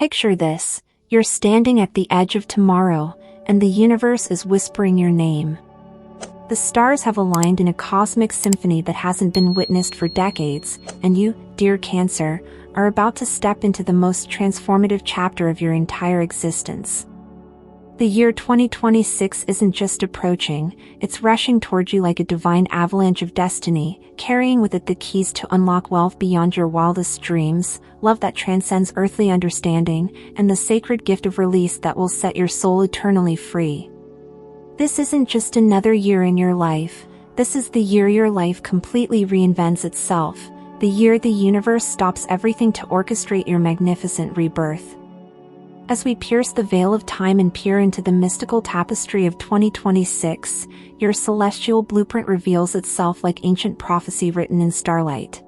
Picture this: you're standing at the edge of tomorrow, and the universe is whispering your name. The stars have aligned in a cosmic symphony that hasn't been witnessed for decades, and you, dear Cancer, are about to step into the most transformative chapter of your entire existence. The year 2026 isn't just approaching, it's rushing toward you like a divine avalanche of destiny, carrying with it the keys to unlock wealth beyond your wildest dreams, love that transcends earthly understanding, and the sacred gift of release that will set your soul eternally free. This isn't just another year in your life, this is the year your life completely reinvents itself, the year the universe stops everything to orchestrate your magnificent rebirth. As we pierce the veil of time and peer into the mystical tapestry of 2026, your celestial blueprint reveals itself like ancient prophecy written in starlight.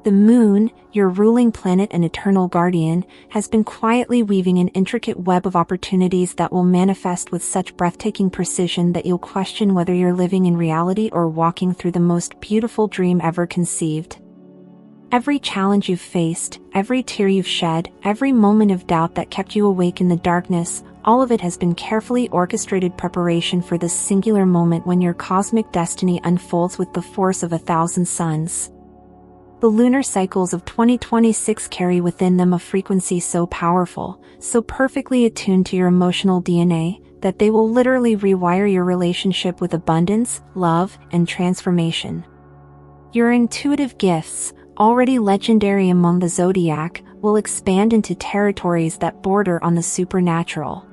The moon, your ruling planet and eternal guardian, has been quietly weaving an intricate web of opportunities that will manifest with such breathtaking precision that you'll question whether you're living in reality or walking through the most beautiful dream ever conceived. Every challenge you've faced, every tear you've shed, every moment of doubt that kept you awake in the darkness, all of it has been carefully orchestrated preparation for this singular moment when your cosmic destiny unfolds with the force of 1,000 suns. The lunar cycles of 2026 carry within them a frequency so powerful, so perfectly attuned to your emotional DNA, that they will literally rewire your relationship with abundance, love, and transformation. Your intuitive gifts, already legendary among the Zodiac, will expand into territories that border on the supernatural.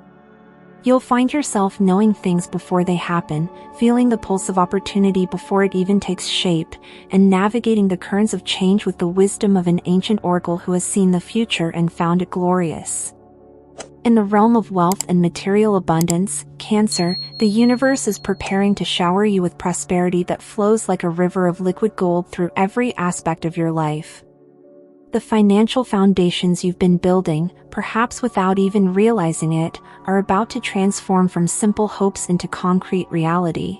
You'll find yourself knowing things before they happen, feeling the pulse of opportunity before it even takes shape, and navigating the currents of change with the wisdom of an ancient oracle who has seen the future and found it glorious. In the realm of wealth and material abundance, Cancer, the universe is preparing to shower you with prosperity that flows like a river of liquid gold through every aspect of your life. The financial foundations you've been building, perhaps without even realizing it, are about to transform from simple hopes into concrete reality.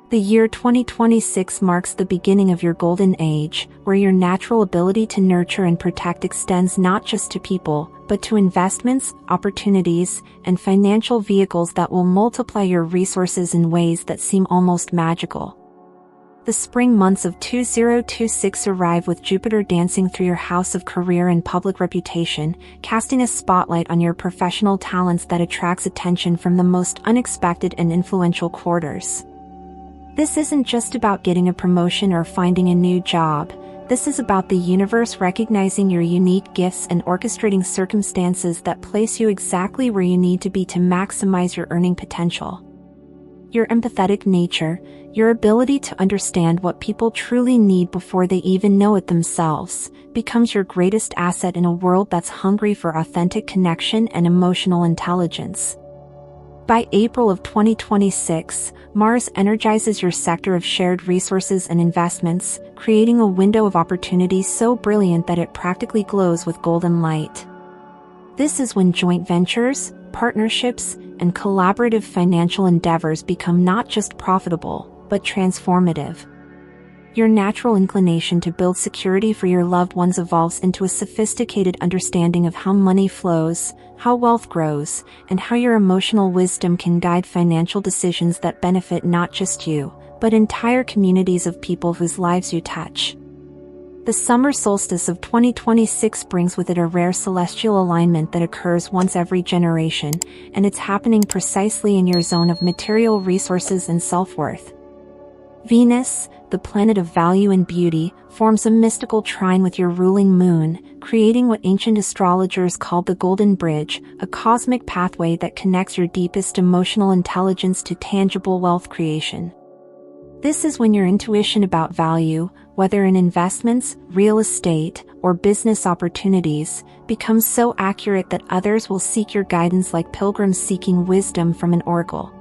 The year 2026 marks the beginning of your golden age, where your natural ability to nurture and protect extends not just to people, but to investments, opportunities, and financial vehicles that will multiply your resources in ways that seem almost magical. The spring months of 2026 arrive with Jupiter dancing through your house of career and public reputation, casting a spotlight on your professional talents that attracts attention from the most unexpected and influential quarters. This isn't just about getting a promotion or finding a new job. This is about the universe recognizing your unique gifts and orchestrating circumstances that place you exactly where you need to be to maximize your earning potential. Your empathetic nature, your ability to understand what people truly need before they even know it themselves, becomes your greatest asset in a world that's hungry for authentic connection and emotional intelligence. By April of 2026, Mars energizes your sector of shared resources and investments, creating a window of opportunity so brilliant that it practically glows with golden light. This is when joint ventures, partnerships, and collaborative financial endeavors become not just profitable, but transformative. Your natural inclination to build security for your loved ones evolves into a sophisticated understanding of how money flows, how wealth grows, and how your emotional wisdom can guide financial decisions that benefit not just you, but entire communities of people whose lives you touch. The summer solstice of 2026 brings with it a rare celestial alignment that occurs once every generation, and it's happening precisely in your zone of material resources and self-worth. Venus, the planet of value and beauty, forms a mystical trine with your ruling moon, creating what ancient astrologers called the Golden Bridge, a cosmic pathway that connects your deepest emotional intelligence to tangible wealth creation. This is when your intuition about value, whether in investments, real estate, or business opportunities, becomes so accurate that others will seek your guidance like pilgrims seeking wisdom from an oracle.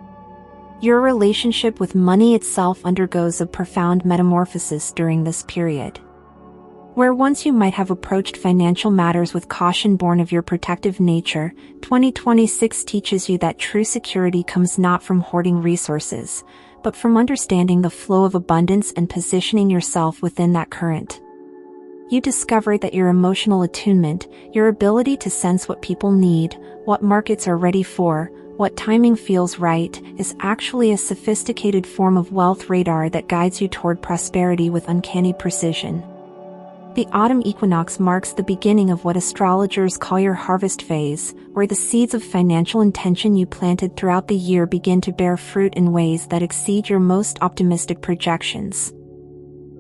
Your relationship with money itself undergoes a profound metamorphosis during this period. Where once you might have approached financial matters with caution born of your protective nature, 2026 teaches you that true security comes not from hoarding resources, but from understanding the flow of abundance and positioning yourself within that current. You discover that your emotional attunement, your ability to sense what people need, what markets are ready for, what timing feels right, is actually a sophisticated form of wealth radar that guides you toward prosperity with uncanny precision. The autumn equinox marks the beginning of what astrologers call your harvest phase, where the seeds of financial intention you planted throughout the year begin to bear fruit in ways that exceed your most optimistic projections.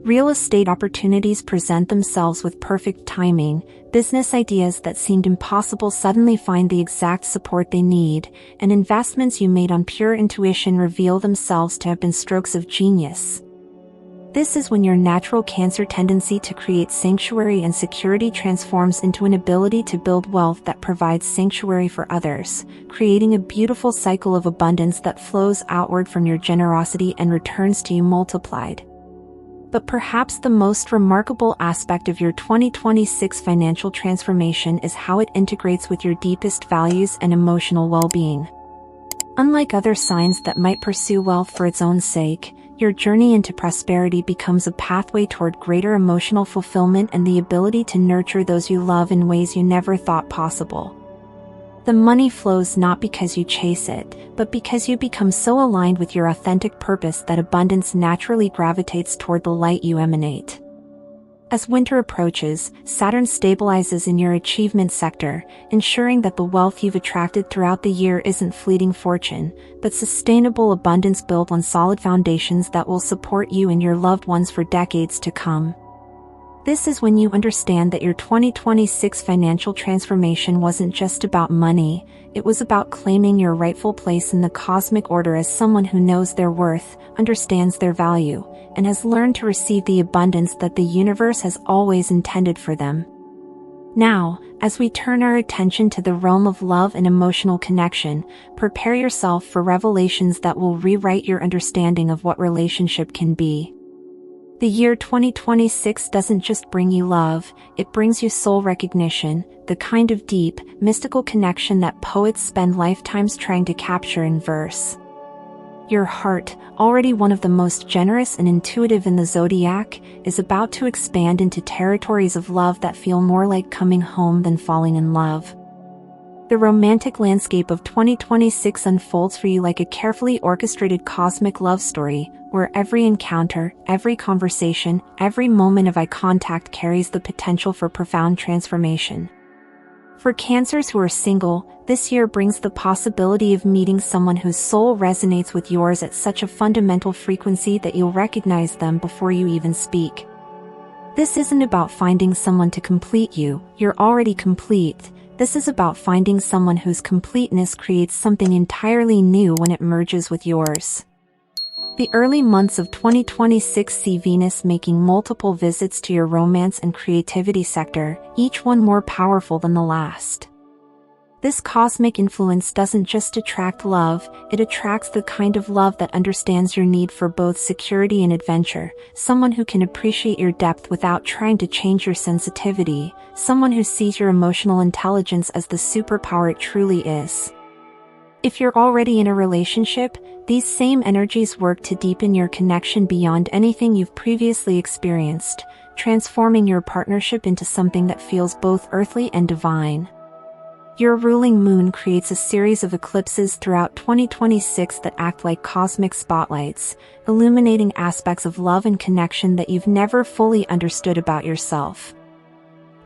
Real estate opportunities present themselves with perfect timing. Business ideas that seemed impossible suddenly find the exact support they need, and investments you made on pure intuition reveal themselves to have been strokes of genius. This is when your natural Cancer tendency to create sanctuary and security transforms into an ability to build wealth that provides sanctuary for others, creating a beautiful cycle of abundance that flows outward from your generosity and returns to you multiplied. But perhaps the most remarkable aspect of your 2026 financial transformation is how it integrates with your deepest values and emotional well-being. Unlike other signs that might pursue wealth for its own sake, your journey into prosperity becomes a pathway toward greater emotional fulfillment and the ability to nurture those you love in ways you never thought possible. The money flows not because you chase it, but because you become so aligned with your authentic purpose that abundance naturally gravitates toward the light you emanate. As winter approaches, Saturn stabilizes in your achievement sector, ensuring that the wealth you've attracted throughout the year isn't fleeting fortune, but sustainable abundance built on solid foundations that will support you and your loved ones for decades to come. This is when you understand that your 2026 financial transformation wasn't just about money, it was about claiming your rightful place in the cosmic order as someone who knows their worth, understands their value, and has learned to receive the abundance that the universe has always intended for them. Now, as we turn our attention to the realm of love and emotional connection, prepare yourself for revelations that will rewrite your understanding of what relationship can be. The year 2026 doesn't just bring you love, it brings you soul recognition, the kind of deep, mystical connection that poets spend lifetimes trying to capture in verse. Your heart, already one of the most generous and intuitive in the Zodiac, is about to expand into territories of love that feel more like coming home than falling in love. The romantic landscape of 2026 unfolds for you like a carefully orchestrated cosmic love story, where every encounter, every conversation, every moment of eye contact carries the potential for profound transformation. For Cancers who are single, this year brings the possibility of meeting someone whose soul resonates with yours at such a fundamental frequency that you'll recognize them before you even speak. This isn't about finding someone to complete you, you're already complete. This is about finding someone whose completeness creates something entirely new when it merges with yours. The early months of 2026 see Venus making multiple visits to your romance and creativity sector, each one more powerful than the last. This cosmic influence doesn't just attract love, it attracts the kind of love that understands your need for both security and adventure, someone who can appreciate your depth without trying to change your sensitivity, someone who sees your emotional intelligence as the superpower it truly is. If you're already in a relationship, these same energies work to deepen your connection beyond anything you've previously experienced, transforming your partnership into something that feels both earthly and divine. Your ruling moon creates a series of eclipses throughout 2026 that act like cosmic spotlights, illuminating aspects of love and connection that you've never fully understood about yourself.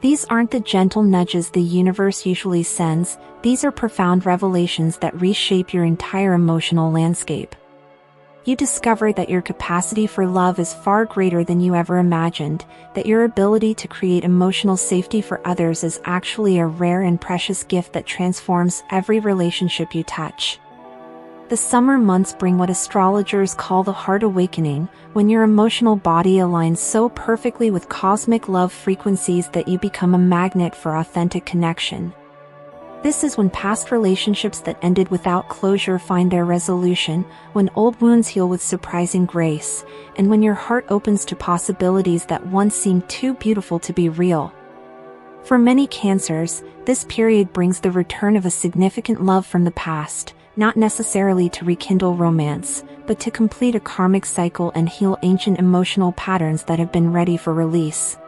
These aren't the gentle nudges the universe usually sends, these are profound revelations that reshape your entire emotional landscape. You discover that your capacity for love is far greater than you ever imagined, that your ability to create emotional safety for others is actually a rare and precious gift that transforms every relationship you touch. The summer months bring what astrologers call the heart awakening, when your emotional body aligns so perfectly with cosmic love frequencies that you become a magnet for authentic connection. This is when past relationships that ended without closure find their resolution, when old wounds heal with surprising grace, and when your heart opens to possibilities that once seemed too beautiful to be real. For many Cancers, this period brings the return of a significant love from the past, not necessarily to rekindle romance, but to complete a karmic cycle and heal ancient emotional patterns that have been ready for release.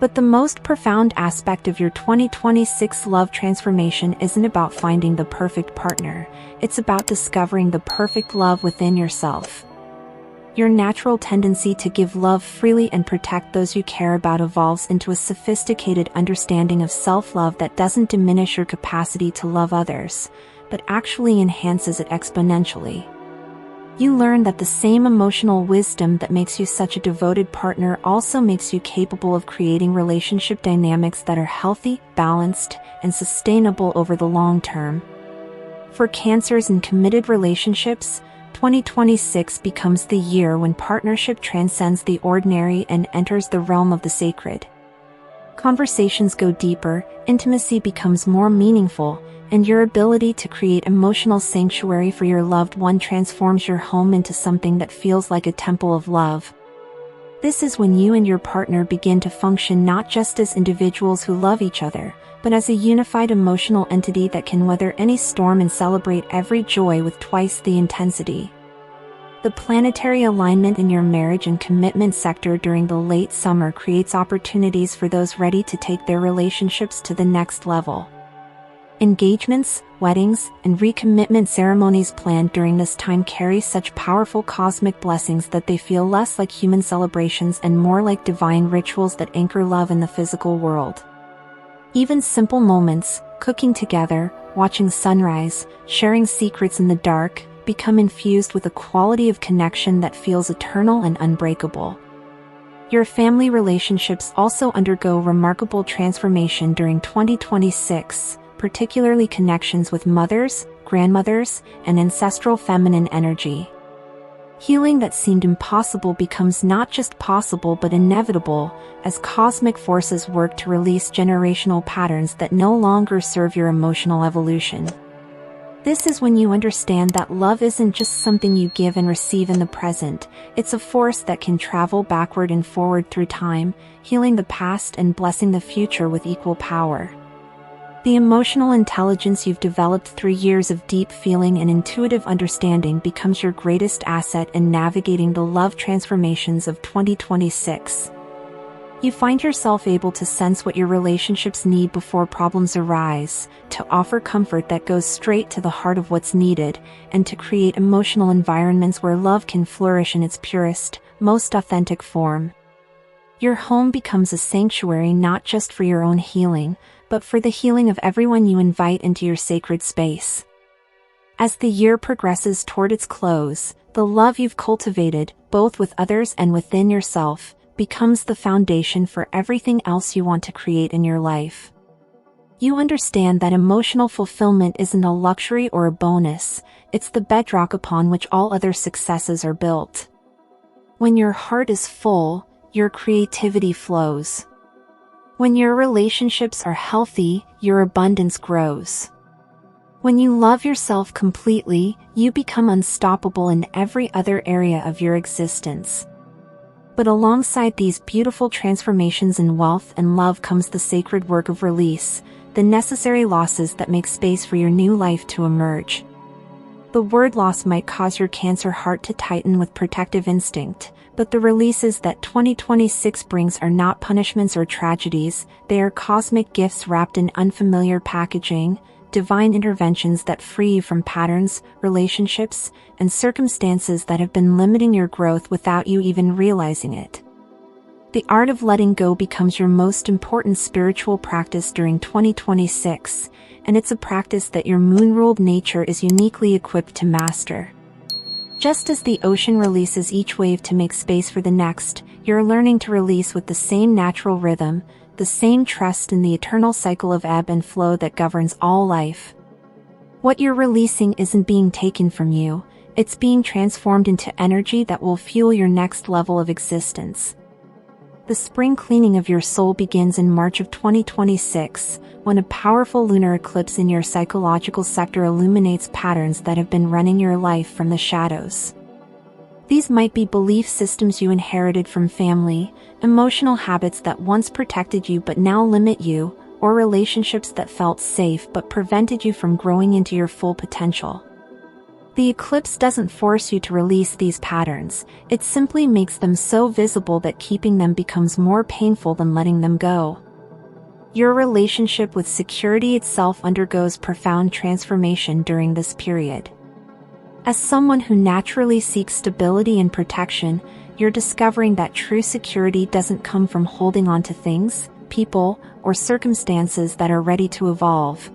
But the most profound aspect of your 2026 love transformation isn't about finding the perfect partner, it's about discovering the perfect love within yourself. Your natural tendency to give love freely and protect those you care about evolves into a sophisticated understanding of self-love that doesn't diminish your capacity to love others, but actually enhances it exponentially. You learn that the same emotional wisdom that makes you such a devoted partner also makes you capable of creating relationship dynamics that are healthy, balanced, and sustainable over the long term. For Cancers in committed relationships, 2026 becomes the year when partnership transcends the ordinary and enters the realm of the sacred. Conversations go deeper, intimacy becomes more meaningful, and your ability to create emotional sanctuary for your loved one transforms your home into something that feels like a temple of love. This is when you and your partner begin to function not just as individuals who love each other, but as a unified emotional entity that can weather any storm and celebrate every joy with twice the intensity. The planetary alignment in your marriage and commitment sector during the late summer creates opportunities for those ready to take their relationships to the next level. Engagements, weddings, and recommitment ceremonies planned during this time carry such powerful cosmic blessings that they feel less like human celebrations and more like divine rituals that anchor love in the physical world. Even simple moments, cooking together, watching sunrise, sharing secrets in the dark, become infused with a quality of connection that feels eternal and unbreakable. Your family relationships also undergo remarkable transformation during 2026, particularly connections with mothers, grandmothers, and ancestral feminine energy. Healing that seemed impossible becomes not just possible but inevitable, as cosmic forces work to release generational patterns that no longer serve your emotional evolution. This is when you understand that love isn't just something you give and receive in the present, it's a force that can travel backward and forward through time, healing the past and blessing the future with equal power. The emotional intelligence you've developed through years of deep feeling and intuitive understanding becomes your greatest asset in navigating the love transformations of 2026. You find yourself able to sense what your relationships need before problems arise, to offer comfort that goes straight to the heart of what's needed, and to create emotional environments where love can flourish in its purest, most authentic form. Your home becomes a sanctuary not just for your own healing, but for the healing of everyone you invite into your sacred space. As the year progresses toward its close, the love you've cultivated, both with others and within yourself, becomes the foundation for everything else you want to create in your life. You understand that emotional fulfillment isn't a luxury or a bonus, it's the bedrock upon which all other successes are built. When your heart is full, your creativity flows. When your relationships are healthy, your abundance grows. When you love yourself completely, you become unstoppable in every other area of your existence. But alongside these beautiful transformations in wealth and love comes the sacred work of release, the necessary losses that make space for your new life to emerge. The word loss might cause your Cancer heart to tighten with protective instinct, but the releases that 2026 brings are not punishments or tragedies, they are cosmic gifts wrapped in unfamiliar packaging, divine interventions that free you from patterns, relationships, and circumstances that have been limiting your growth without you even realizing it. The art of letting go becomes your most important spiritual practice during 2026, and it's a practice that your moon-ruled nature is uniquely equipped to master. Just as the ocean releases each wave to make space for the next, you're learning to release with the same natural rhythm, the same trust in the eternal cycle of ebb and flow that governs all life. What you're releasing isn't being taken from you, it's being transformed into energy that will fuel your next level of existence. The spring cleaning of your soul begins in March of 2026, when a powerful lunar eclipse in your psychological sector illuminates patterns that have been running your life from the shadows. These might be belief systems you inherited from family, emotional habits that once protected you but now limit you, or relationships that felt safe but prevented you from growing into your full potential. The eclipse doesn't force you to release these patterns, it simply makes them so visible that keeping them becomes more painful than letting them go. Your relationship with security itself undergoes profound transformation during this period. As someone who naturally seeks stability and protection, you're discovering that true security doesn't come from holding on to things, people, or circumstances that are ready to evolve.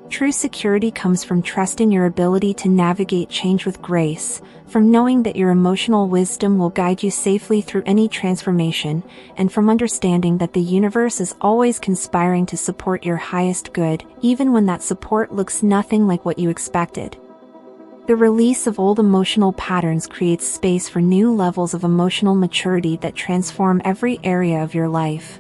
True security comes from trusting your ability to navigate change with grace, from knowing that your emotional wisdom will guide you safely through any transformation, and from understanding that the universe is always conspiring to support your highest good, even when that support looks nothing like what you expected. The release of old emotional patterns creates space for new levels of emotional maturity that transform every area of your life.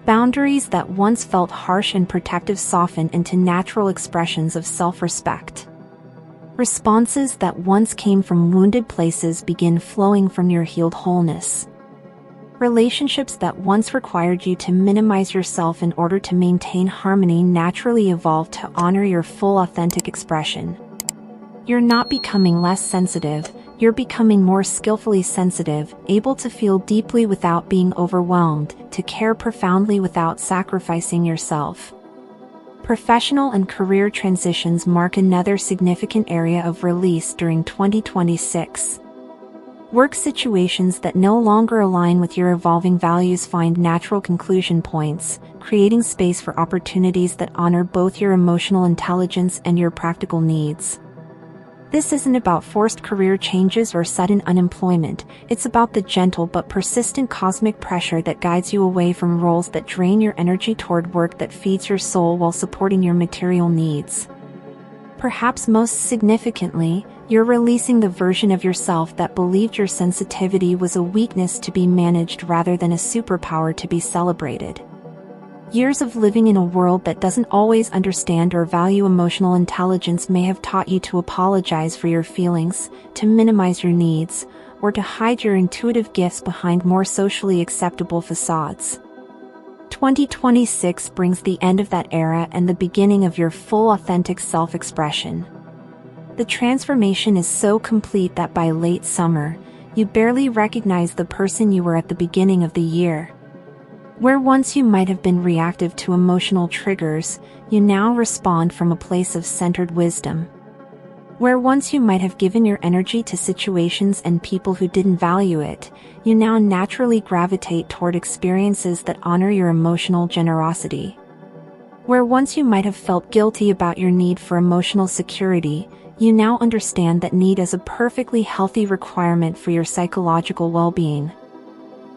Boundaries that once felt harsh and protective soften into natural expressions of self-respect. Responses that once came from wounded places begin flowing from your healed wholeness. Relationships that once required you to minimize yourself in order to maintain harmony naturally evolve to honor your full authentic expression. You're not becoming less sensitive, you're becoming more skillfully sensitive, able to feel deeply without being overwhelmed, to care profoundly without sacrificing yourself. Professional and career transitions mark another significant area of release during 2026. Work situations that no longer align with your evolving values find natural conclusion points, creating space for opportunities that honor both your emotional intelligence and your practical needs. This isn't about forced career changes or sudden unemployment, it's about the gentle but persistent cosmic pressure that guides you away from roles that drain your energy toward work that feeds your soul while supporting your material needs. Perhaps most significantly, you're releasing the version of yourself that believed your sensitivity was a weakness to be managed rather than a superpower to be celebrated. Years of living in a world that doesn't always understand or value emotional intelligence may have taught you to apologize for your feelings, to minimize your needs, or to hide your intuitive gifts behind more socially acceptable facades. 2026 brings the end of that era and the beginning of your full authentic self-expression. The transformation is so complete that by late summer, you barely recognize the person you were at the beginning of the year. Where once you might have been reactive to emotional triggers, you now respond from a place of centered wisdom. Where once you might have given your energy to situations and people who didn't value it, you now naturally gravitate toward experiences that honor your emotional generosity. Where once you might have felt guilty about your need for emotional security, you now understand that need is a perfectly healthy requirement for your psychological well-being.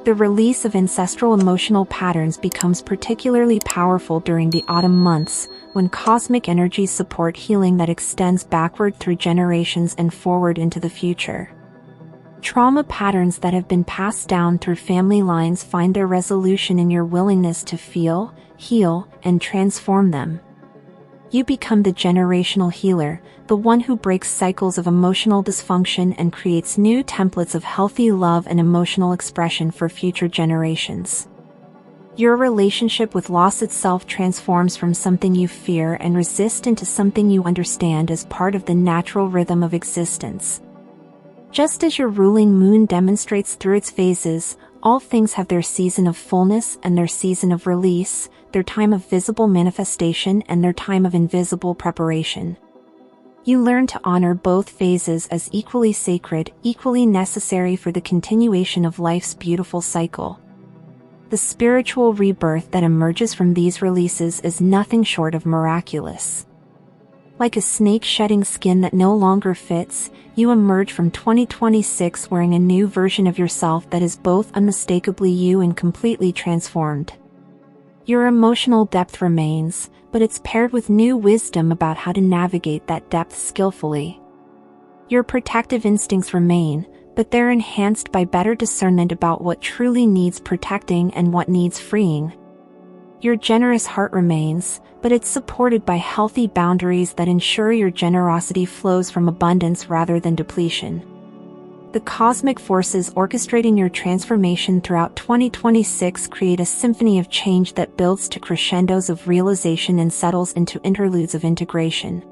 The release of ancestral emotional patterns becomes particularly powerful during the autumn months, when cosmic energies support healing that extends backward through generations and forward into the future. Trauma patterns that have been passed down through family lines find their resolution in your willingness to feel, heal, and transform them. You become the generational healer, the one who breaks cycles of emotional dysfunction and creates new templates of healthy love and emotional expression for future generations. Your relationship with loss itself transforms from something you fear and resist into something you understand as part of the natural rhythm of existence. Just as your ruling moon demonstrates through its phases, all things have their season of fullness and their season of release, their time of visible manifestation and their time of invisible preparation. You learn to honor both phases as equally sacred, equally necessary for the continuation of life's beautiful cycle. The spiritual rebirth that emerges from these releases is nothing short of miraculous. Like a snake shedding skin that no longer fits, you emerge from 2026 wearing a new version of yourself that is both unmistakably you and completely transformed. Your emotional depth remains, but it's paired with new wisdom about how to navigate that depth skillfully. Your protective instincts remain, but they're enhanced by better discernment about what truly needs protecting and what needs freeing. Your generous heart remains, but it's supported by healthy boundaries that ensure your generosity flows from abundance rather than depletion. The cosmic forces orchestrating your transformation throughout 2026 create a symphony of change that builds to crescendos of realization and settles into interludes of integration.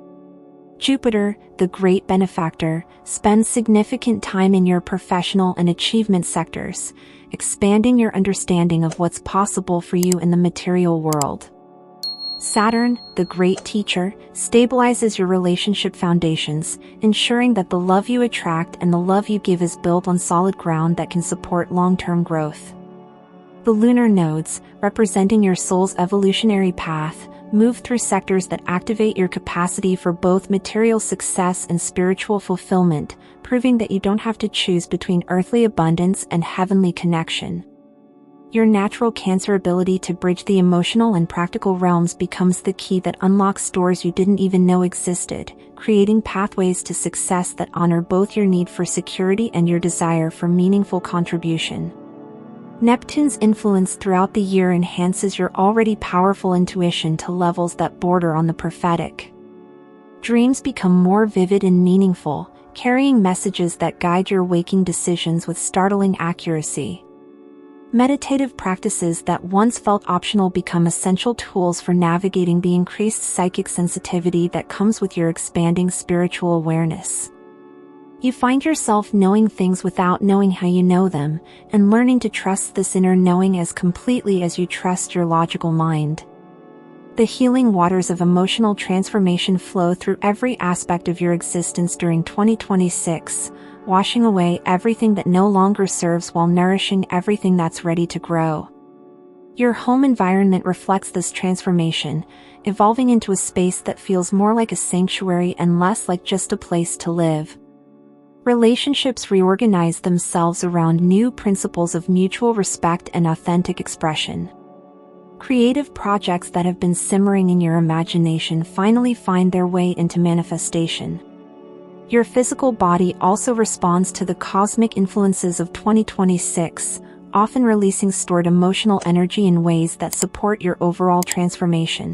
Jupiter, the great benefactor, spends significant time in your professional and achievement sectors, expanding your understanding of what's possible for you in the material world. Saturn, the great teacher, stabilizes your relationship foundations, ensuring that the love you attract and the love you give is built on solid ground that can support long-term growth. The lunar nodes, representing your soul's evolutionary path, move through sectors that activate your capacity for both material success and spiritual fulfillment, proving that you don't have to choose between earthly abundance and heavenly connection. Your natural Cancer ability to bridge the emotional and practical realms becomes the key that unlocks doors you didn't even know existed, creating pathways to success that honor both your need for security and your desire for meaningful contribution. Neptune's influence throughout the year enhances your already powerful intuition to levels that border on the prophetic. Dreams become more vivid and meaningful, carrying messages that guide your waking decisions with startling accuracy. Meditative practices that once felt optional become essential tools for navigating the increased psychic sensitivity that comes with your expanding spiritual awareness. You find yourself knowing things without knowing how you know them, and learning to trust this inner knowing as completely as you trust your logical mind. The healing waters of emotional transformation flow through every aspect of your existence during 2026, washing away everything that no longer serves while nourishing everything that's ready to grow. Your home environment reflects this transformation, evolving into a space that feels more like a sanctuary and less like just a place to live. Relationships reorganize themselves around new principles of mutual respect and authentic expression. Creative projects that have been simmering in your imagination finally find their way into manifestation. Your physical body also responds to the cosmic influences of 2026, often releasing stored emotional energy in ways that support your overall transformation.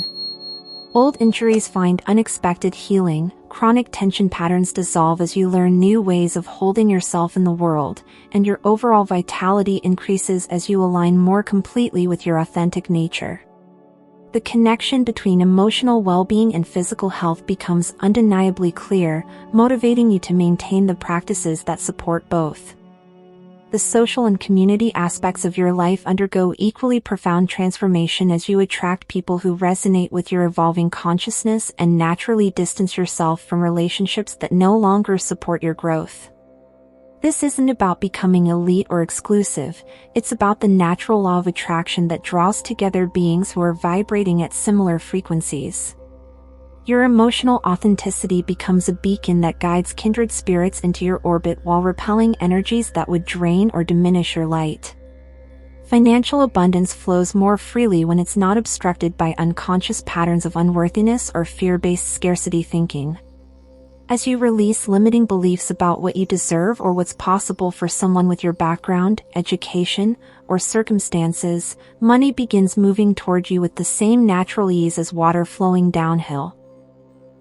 Old injuries find unexpected healing, chronic tension patterns dissolve as you learn new ways of holding yourself in the world, and your overall vitality increases as you align more completely with your authentic nature. The connection between emotional well-being and physical health becomes undeniably clear, motivating you to maintain the practices that support both. The social and community aspects of your life undergo equally profound transformation as you attract people who resonate with your evolving consciousness and naturally distance yourself from relationships that no longer support your growth. This isn't about becoming elite or exclusive, it's about the natural law of attraction that draws together beings who are vibrating at similar frequencies. Your emotional authenticity becomes a beacon that guides kindred spirits into your orbit while repelling energies that would drain or diminish your light. Financial abundance flows more freely when it's not obstructed by unconscious patterns of unworthiness or fear-based scarcity thinking. As you release limiting beliefs about what you deserve or what's possible for someone with your background, education, or circumstances, money begins moving toward you with the same natural ease as water flowing downhill.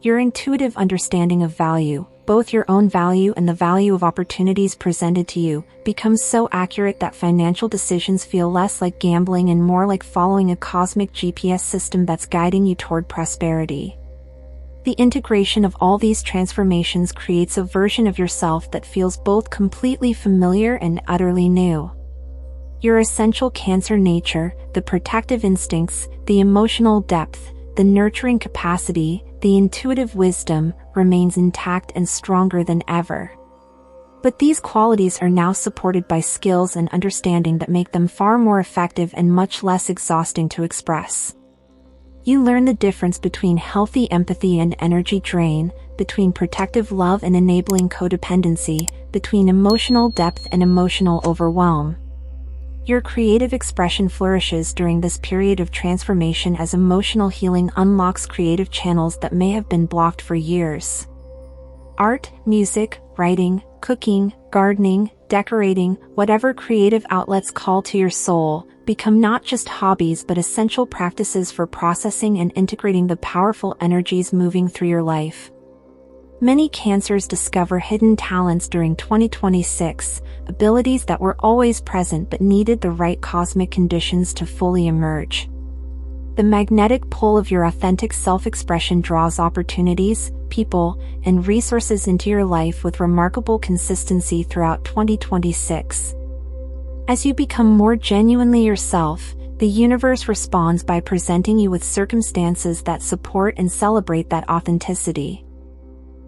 Your intuitive understanding of value, both your own value and the value of opportunities presented to you, becomes so accurate that financial decisions feel less like gambling and more like following a cosmic GPS system that's guiding you toward prosperity. The integration of all these transformations creates a version of yourself that feels both completely familiar and utterly new. Your essential Cancer nature, the protective instincts, the emotional depth, the nurturing capacity, the intuitive wisdom, remains intact and stronger than ever. But these qualities are now supported by skills and understanding that make them far more effective and much less exhausting to express. You learn the difference between healthy empathy and energy drain, between protective love and enabling codependency, between emotional depth and emotional overwhelm. Your creative expression flourishes during this period of transformation as emotional healing unlocks creative channels that may have been blocked for years. Art, music, writing, cooking, gardening, decorating, whatever creative outlets call to your soul, become not just hobbies but essential practices for processing and integrating the powerful energies moving through your life. Many Cancers discover hidden talents during 2026, abilities that were always present but needed the right cosmic conditions to fully emerge. The magnetic pull of your authentic self-expression draws opportunities, people, and resources into your life with remarkable consistency throughout 2026. As you become more genuinely yourself, the universe responds by presenting you with circumstances that support and celebrate that authenticity.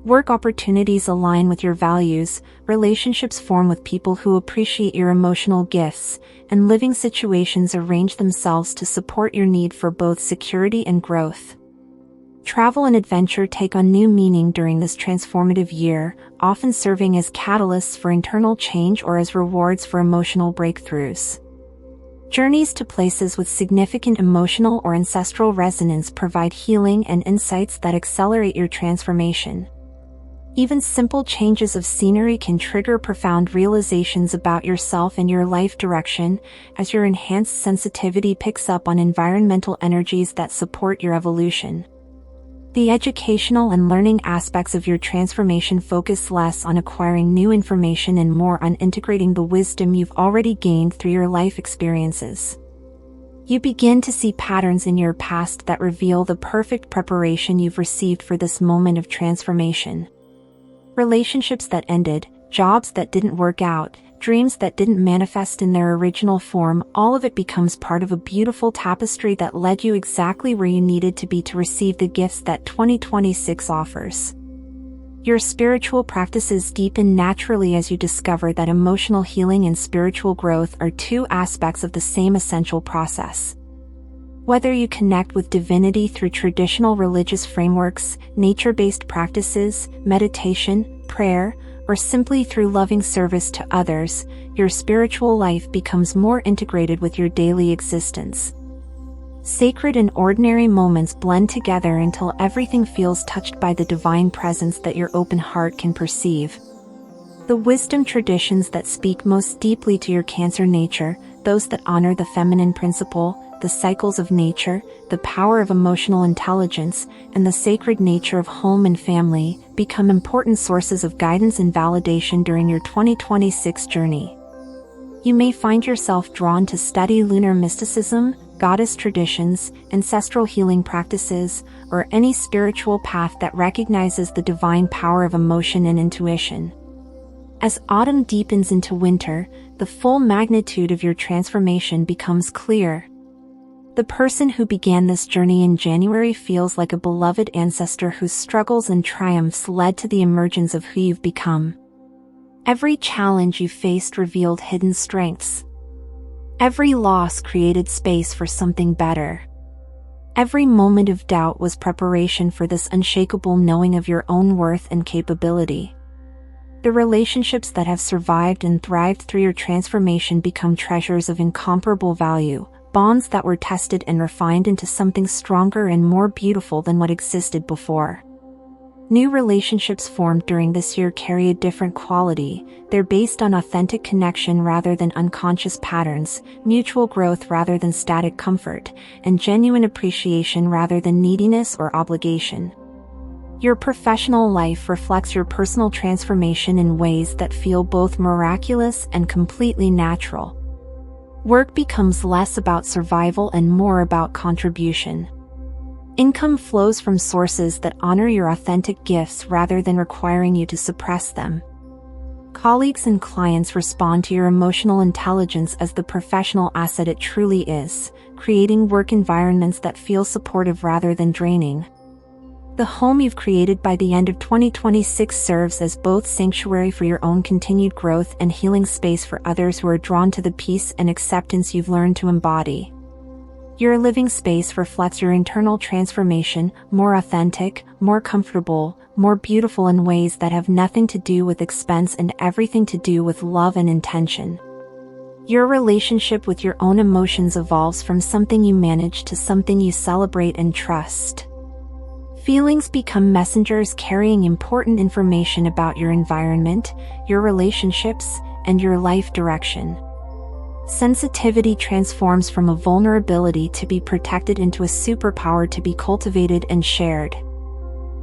Work opportunities align with your values, relationships form with people who appreciate your emotional gifts, and living situations arrange themselves to support your need for both security and growth. Travel and adventure take on new meaning during this transformative year, often serving as catalysts for internal change or as rewards for emotional breakthroughs. Journeys to places with significant emotional or ancestral resonance provide healing and insights that accelerate your transformation. Even simple changes of scenery can trigger profound realizations about yourself and your life direction, as your enhanced sensitivity picks up on environmental energies that support your evolution. The educational and learning aspects of your transformation focus less on acquiring new information and more on integrating the wisdom you've already gained through your life experiences. You begin to see patterns in your past that reveal the perfect preparation you've received for this moment of transformation. Relationships that ended, jobs that didn't work out, dreams that didn't manifest in their original form, all of it becomes part of a beautiful tapestry that led you exactly where you needed to be to receive the gifts that 2026 offers. Your spiritual practices deepen naturally as you discover that emotional healing and spiritual growth are two aspects of the same essential process. Whether you connect with divinity through traditional religious frameworks, nature-based practices, meditation, prayer, or simply through loving service to others, your spiritual life becomes more integrated with your daily existence. Sacred and ordinary moments blend together until everything feels touched by the divine presence that your open heart can perceive. The wisdom traditions that speak most deeply to your Cancer nature, those that honor the feminine principle, the cycles of nature, the power of emotional intelligence, and the sacred nature of home and family, become important sources of guidance and validation during your 2026 journey. You may find yourself drawn to study lunar mysticism, goddess traditions, ancestral healing practices, or any spiritual path that recognizes the divine power of emotion and intuition. As autumn deepens into winter, the full magnitude of your transformation becomes clear. The person who began this journey in January feels like a beloved ancestor whose struggles and triumphs led to the emergence of who you've become. Every challenge you faced revealed hidden strengths. Every loss created space for something better. Every moment of doubt was preparation for this unshakable knowing of your own worth and capability. The relationships that have survived and thrived through your transformation become treasures of incomparable value, bonds that were tested and refined into something stronger and more beautiful than what existed before. New relationships formed during this year carry a different quality. They're based on authentic connection rather than unconscious patterns, mutual growth rather than static comfort, and genuine appreciation rather than neediness or obligation. Your professional life reflects your personal transformation in ways that feel both miraculous and completely natural. Work becomes less about survival and more about contribution. Income flows from sources that honor your authentic gifts rather than requiring you to suppress them. Colleagues and clients respond to your emotional intelligence as the professional asset it truly is, creating work environments that feel supportive rather than draining. The home you've created by the end of 2026 serves as both sanctuary for your own continued growth and healing space for others who are drawn to the peace and acceptance you've learned to embody. Your living space reflects your internal transformation, more authentic, more comfortable, more beautiful in ways that have nothing to do with expense and everything to do with love and intention. Your relationship with your own emotions evolves from something you manage to something you celebrate and trust. Feelings become messengers carrying important information about your environment, your relationships, and your life direction. Sensitivity transforms from a vulnerability to be protected into a superpower to be cultivated and shared.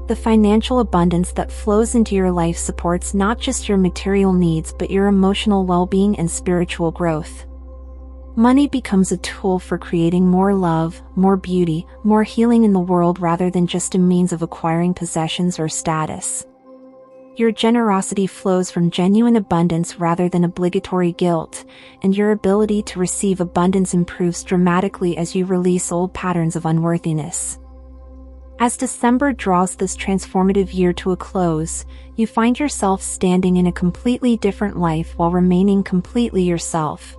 The financial abundance that flows into your life supports not just your material needs but your emotional well-being and spiritual growth. Money becomes a tool for creating more love, more beauty, more healing in the world rather than just a means of acquiring possessions or status. Your generosity flows from genuine abundance rather than obligatory guilt, and your ability to receive abundance improves dramatically as you release old patterns of unworthiness. As December draws this transformative year to a close, you find yourself standing in a completely different life while remaining completely yourself.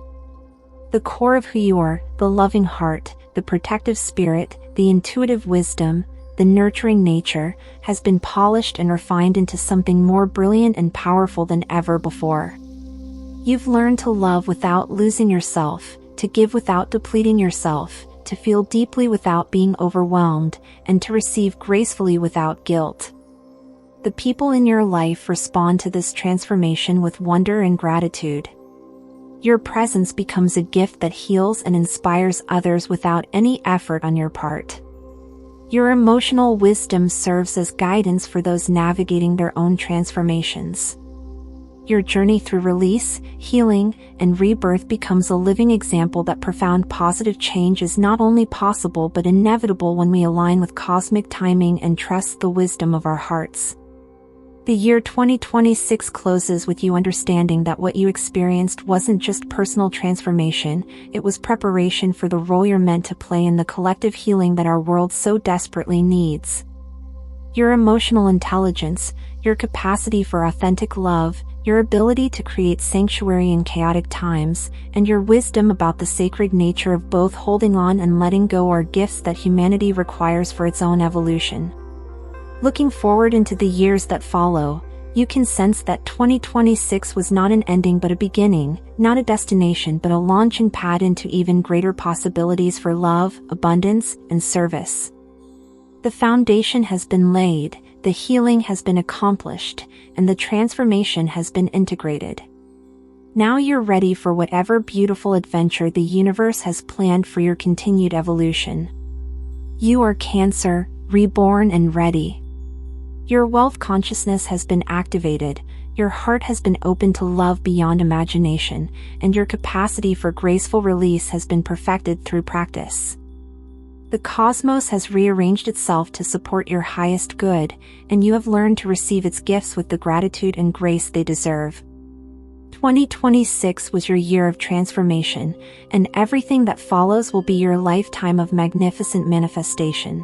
The core of who you are, the loving heart, the protective spirit, the intuitive wisdom, the nurturing nature, has been polished and refined into something more brilliant and powerful than ever before. You've learned to love without losing yourself, to give without depleting yourself, to feel deeply without being overwhelmed, and to receive gracefully without guilt. The people in your life respond to this transformation with wonder and gratitude. Your presence becomes a gift that heals and inspires others without any effort on your part. Your emotional wisdom serves as guidance for those navigating their own transformations. Your journey through release, healing, and rebirth becomes a living example that profound positive change is not only possible but inevitable when we align with cosmic timing and trust the wisdom of our hearts. The year 2026 closes with you understanding that what you experienced wasn't just personal transformation, it was preparation for the role you're meant to play in the collective healing that our world so desperately needs. Your emotional intelligence, your capacity for authentic love, your ability to create sanctuary in chaotic times, and your wisdom about the sacred nature of both holding on and letting go are gifts that humanity requires for its own evolution. Looking forward into the years that follow, you can sense that 2026 was not an ending but a beginning, not a destination but a launching pad into even greater possibilities for love, abundance, and service. The foundation has been laid, the healing has been accomplished, and the transformation has been integrated. Now you're ready for whatever beautiful adventure the universe has planned for your continued evolution. You are Cancer, reborn and ready. Your wealth consciousness has been activated, your heart has been open to love beyond imagination, and your capacity for graceful release has been perfected through practice. The cosmos has rearranged itself to support your highest good, and you have learned to receive its gifts with the gratitude and grace they deserve. 2026 was your year of transformation, and everything that follows will be your lifetime of magnificent manifestation.